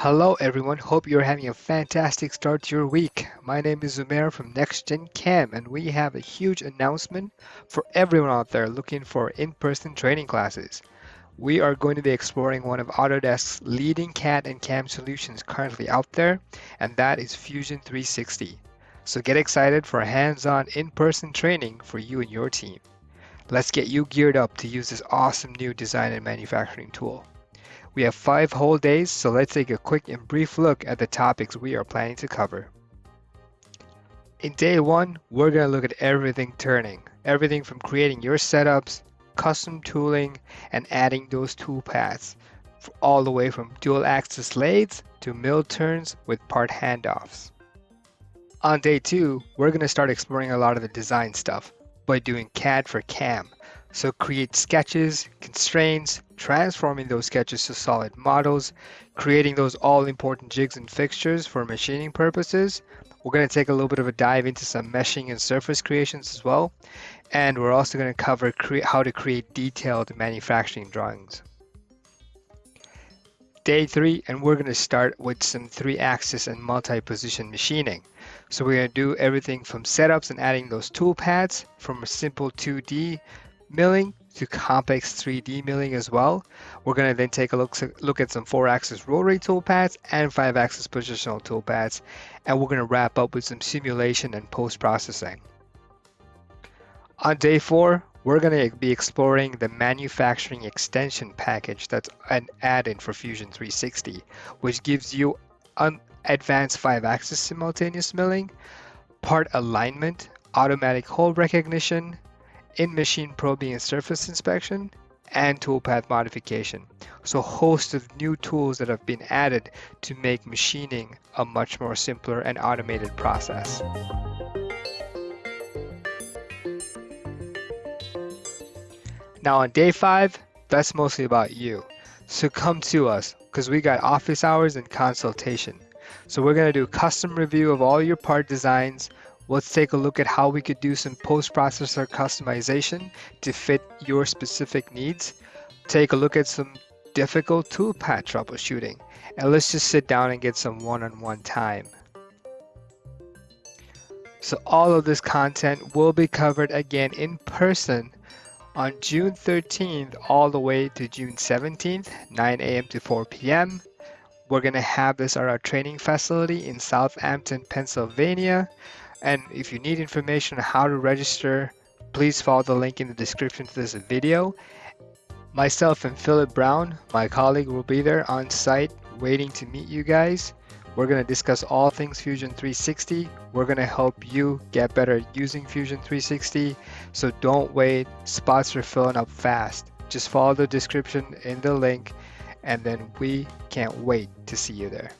Hello everyone, hope you're having a fantastic start to your week. My name is Zumair from NexGenCAM and we have a huge announcement for everyone out there looking for in-person training classes. We are going to be exploring one of Autodesk's leading CAD and CAM solutions currently out there, and that is Fusion 360. So get excited for hands-on in-person training for you and your team. Let's get you geared up to use this awesome new design and manufacturing tool. We have 5 whole days, so let's take a quick and brief look at the topics we are planning to cover. In day one, we're going to look at everything turning, everything from creating your setups, custom tooling, and adding those tool paths, all the way from dual axis lathes to mill turns with part handoffs. On day two, we're going to start exploring a lot of the design stuff by doing CAD for CAM. So create sketches, constraints, transforming those sketches to solid models, creating those all-important jigs and fixtures for machining purposes. We're going to take a little bit of a dive into some meshing and surface creations as well. And we're also going to cover how to create detailed manufacturing drawings. Day three, and we're going to start with some 3-axis and multi-position machining. So we're going to do everything from setups and adding those tool paths, from a simple 2D milling to complex 3D milling as well. We're going to then take a look at some 4-axis rotary toolpaths and 5-axis positional toolpaths, and we're going to wrap up with some simulation and post-processing. On day four, we're going to be exploring the manufacturing extension package that's an add-in for Fusion 360, which gives you advanced 5-axis simultaneous milling, part alignment, automatic hole recognition, in-machine probing and surface inspection, and toolpath modification. So a host of new tools that have been added to make machining a much more simpler and automated process. Now on day five, that's mostly about you. So come to us, because we got office hours and consultation. So we're going to do a custom review of all your part designs. Let's take a look at how we could do some post-processor customization to fit your specific needs. Take a look at some difficult toolpath troubleshooting, and let's just sit down and get some one-on-one time. So all of this content will be covered again in person on June 13th all the way to June 17th, 9 a.m. to 4 p.m. We're going to have this at our training facility in Southampton, Pennsylvania. And if you need information on how to register, please follow the link in the description to this video. Myself and Philip Brown, my colleague, will be there on site waiting to meet you guys. We're going to discuss all things Fusion 360. We're going to help you get better at using Fusion 360. So don't wait, spots are filling up fast. Just follow the description in the link, and then we can't wait to see you there.